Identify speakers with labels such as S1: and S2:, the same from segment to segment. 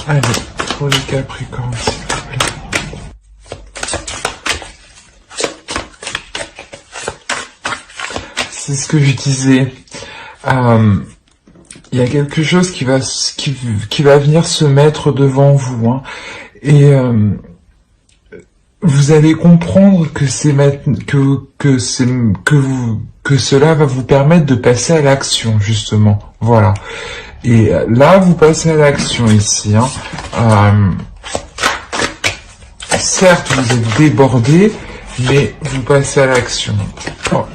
S1: Allez, pour les Capricornes, s'il vous plaît. C'est ce que je disais. Il y a quelque chose qui va venir se mettre devant vous, hein, et vous allez comprendre que cela va vous permettre de passer à l'action, justement. Voilà. Et là, vous passez à l'action ici, hein. Certes, vous êtes débordé, mais vous passez à l'action. Oh.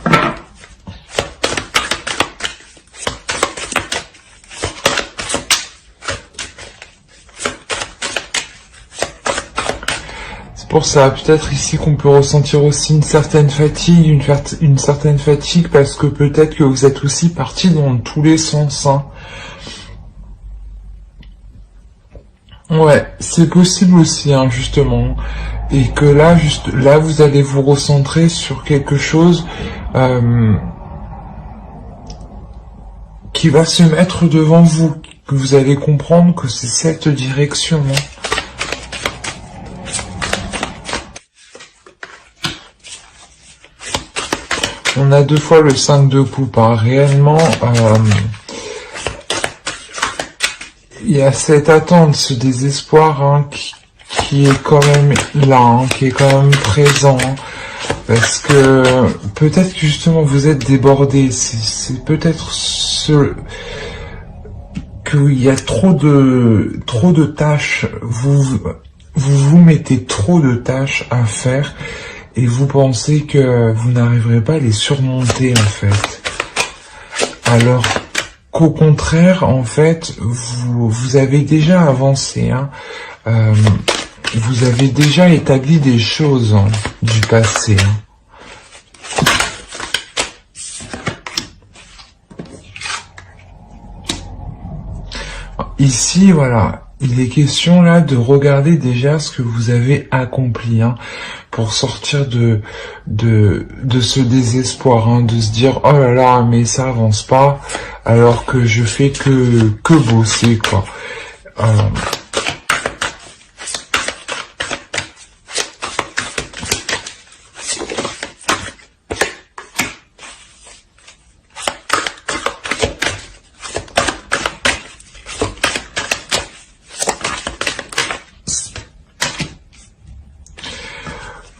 S1: Pour ça, peut-être ici qu'on peut ressentir aussi une certaine fatigue, une certaine fatigue parce que peut-être que vous êtes aussi parti dans tous les sens, hein. Ouais, c'est possible aussi, hein, justement. Et que là, là, vous allez vous recentrer sur quelque chose qui va se mettre devant vous, que vous allez comprendre que c'est cette direction, hein. On a deux fois le 5 de coupe, hein. Réellement, il y a cette attente, ce désespoir, hein, qui est quand même là, hein, qui est quand même présent, hein, parce que peut-être que justement vous êtes débordé, c'est peut-être qu'il y a trop de tâches, vous mettez trop de tâches à faire, et vous pensez que vous n'arriverez pas à les surmonter, en fait. Alors qu'au contraire, en fait, vous avez déjà avancé, hein. Vous avez déjà établi des choses, hein, du passé, hein. Ici, voilà, il est question là de regarder déjà ce que vous avez accompli, hein, pour sortir de ce désespoir, hein, de se dire oh là là, mais ça avance pas, alors que je fais que bosser, quoi.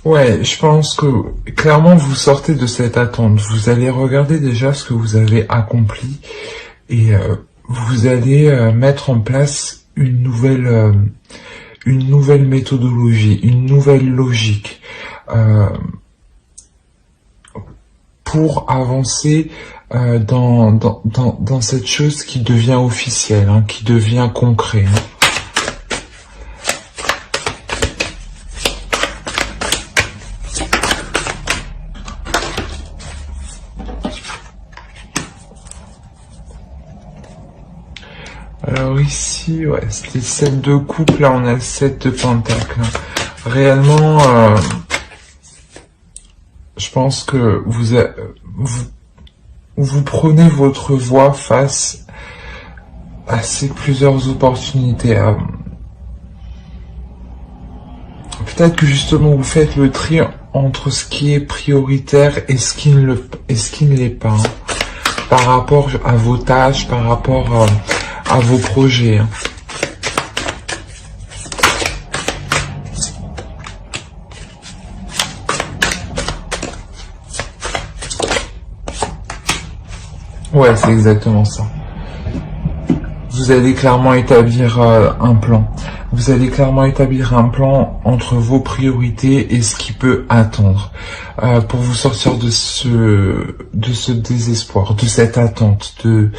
S1: Ouais, je pense que clairement vous sortez de cette attente. Vous allez regarder déjà ce que vous avez accompli et vous allez mettre en place une nouvelle méthodologie, une nouvelle logique pour avancer dans cette chose qui devient officielle, hein, qui devient concret, hein. Alors ici, ouais, c'était 7 de coupe, là on a 7 de pentacle. Réellement, je pense que vous prenez votre voie face à ces plusieurs opportunités. Peut-être que justement vous faites le tri entre ce qui est prioritaire et ce qui ne l'est pas, hein, par rapport à vos tâches, par rapport à vos projets, hein. Ouais, c'est exactement ça. Vous allez clairement établir un plan. Vous allez clairement établir un plan entre vos priorités et ce qui peut attendre, pour vous sortir de ce désespoir, de cette attente, de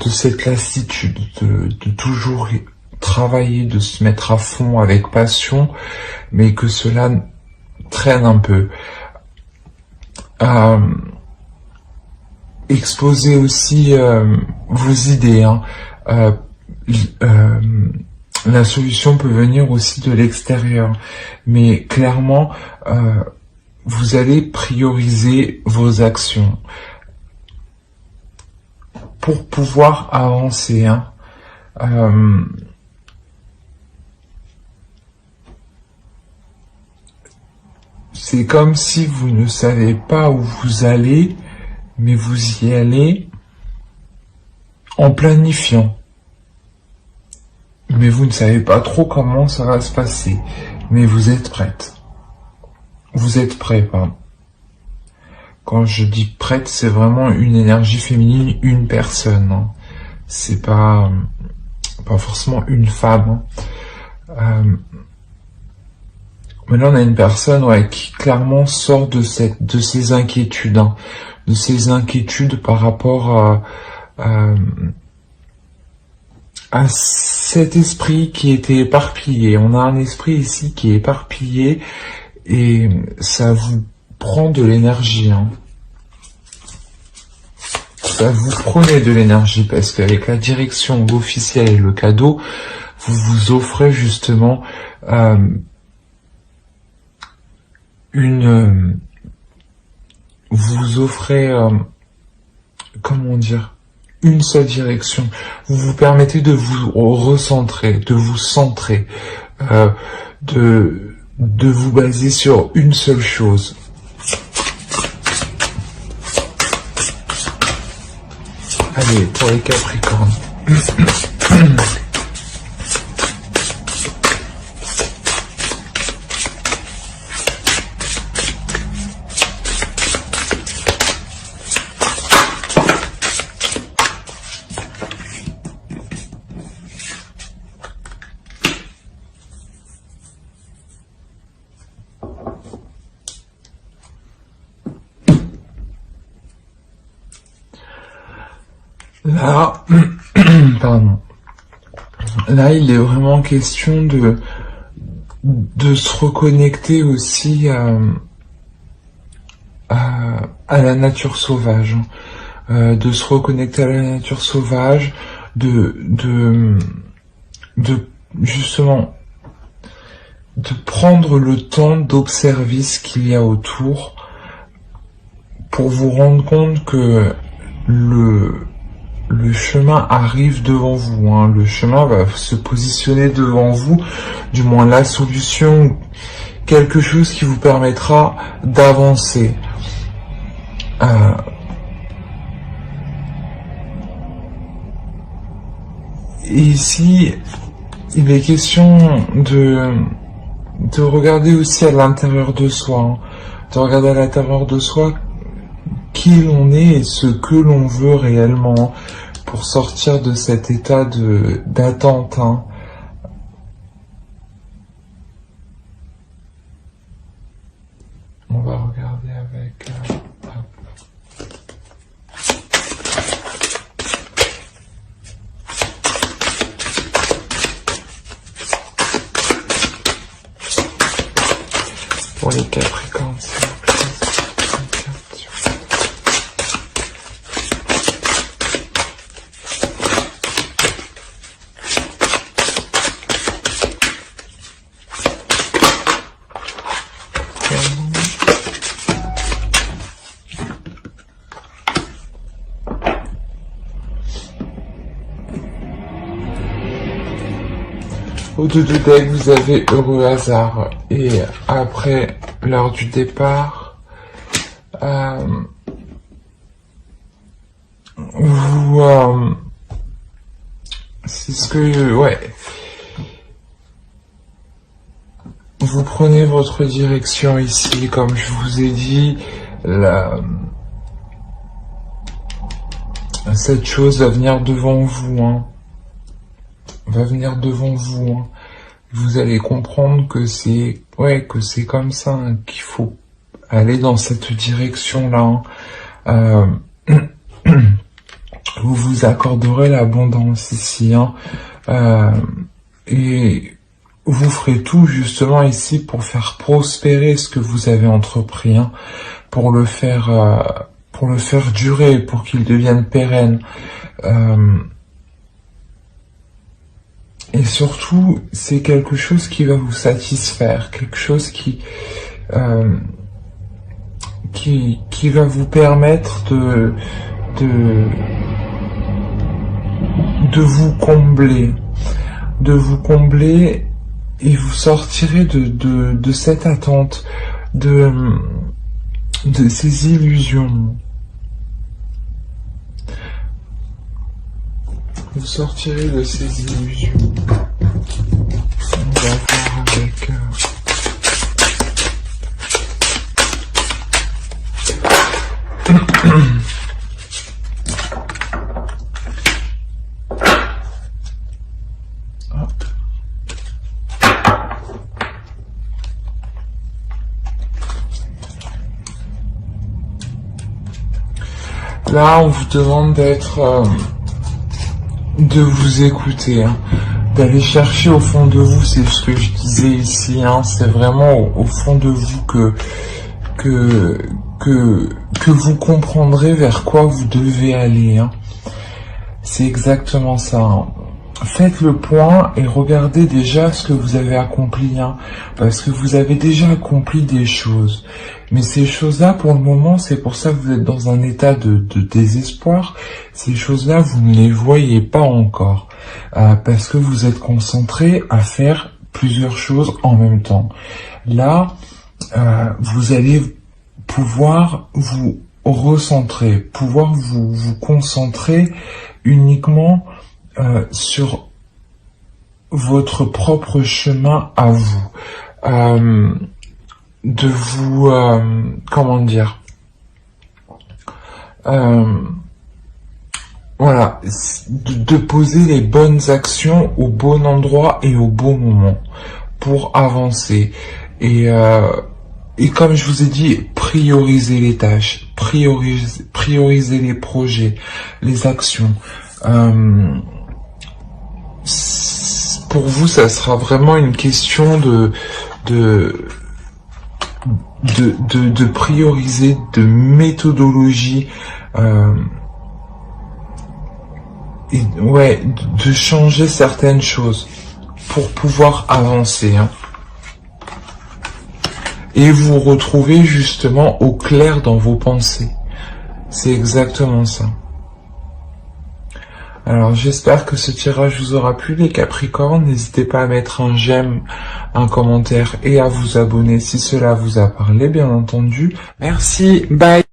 S1: cette lassitude, de toujours travailler, de se mettre à fond avec passion, mais que cela traîne un peu. Exposez aussi vos idées, hein. La solution peut venir aussi de l'extérieur, mais clairement, vous allez prioriser vos actions pour pouvoir avancer, hein. c'est comme si vous ne savez pas où vous allez, mais vous y allez en planifiant. Mais vous ne savez pas trop comment ça va se passer. Mais vous êtes prête. Vous êtes prêt, pardon. Quand je dis prête, c'est vraiment une énergie féminine, une personne. Hein. C'est pas forcément une femme. Maintenant, on a une personne qui clairement sort de ces inquiétudes, hein, de ces inquiétudes par rapport à cet esprit qui était éparpillé. On a un esprit ici qui est éparpillé et ça vous prend de l'énergie. Hein. Ça vous prenez de l'énergie parce qu'avec la direction officielle et le cadeau, vous vous offrez justement comment dire, une seule direction. Vous vous permettez de vous recentrer, de vous centrer, de vous baser sur une seule chose. Allez, pour les Capricornes. Là, pardon. Là, il est vraiment question de se reconnecter aussi à la nature sauvage, de se reconnecter à la nature sauvage, justement de prendre le temps d'observer ce qu'il y a autour pour vous rendre compte que le chemin arrive devant vous, hein. Le chemin va se positionner devant vous, du moins la solution, quelque chose qui vous permettra d'avancer. Et ici, il est question de regarder aussi à l'intérieur de soi, hein. De regarder à l'intérieur de soi qui l'on est et ce que l'on veut réellement pour sortir de cet état d'attente. Hein. On va regarder avec... pour les Capricornes, s'il vous plaît. Au dos du deck, vous avez heureux hasard. Et après l'heure du départ, c'est ce que... Vous prenez votre direction ici, comme je vous ai dit, cette chose va venir devant vous, hein. Va venir devant vous, hein. Vous allez comprendre que c'est comme ça, hein, qu'il faut aller dans cette direction-là, hein. Vous vous accorderez l'abondance ici, hein, et vous ferez tout justement ici pour faire prospérer ce que vous avez entrepris, hein, pour le faire durer, pour qu'il devienne pérenne. Et surtout, c'est quelque chose qui va vous satisfaire, quelque chose qui va vous permettre de vous combler, et vous sortirez de cette attente, de ces illusions. Vous sortirez de ces illusions. On va voir avec... Là, on vous demande de vous écouter, hein, d'aller chercher au fond de vous, c'est ce que je disais ici, hein, c'est vraiment au fond de vous que vous comprendrez vers quoi vous devez aller, hein. C'est exactement ça, hein. Faites le point et regardez déjà ce que vous avez accompli, hein, parce que vous avez déjà accompli des choses. Mais ces choses-là, pour le moment, c'est pour ça que vous êtes dans un état de désespoir. Ces choses-là, vous ne les voyez pas encore, parce que vous êtes concentré à faire plusieurs choses en même temps. Là, vous allez pouvoir vous recentrer, pouvoir vous concentrer uniquement sur votre propre chemin à vous, de vous, comment dire, voilà, de poser les bonnes actions au bon endroit et au bon moment pour avancer. Et comme je vous ai dit, prioriser les tâches, prioriser les projets, les actions. Pour vous, ça sera vraiment une question de prioriser, de méthodologie, et ouais, de changer certaines choses pour pouvoir avancer, hein. Et vous retrouver justement au clair dans vos pensées. C'est exactement ça. Alors j'espère que ce tirage vous aura plu les Capricornes. N'hésitez pas à mettre un j'aime, un commentaire et à vous abonner si cela vous a parlé, bien entendu. Merci, bye.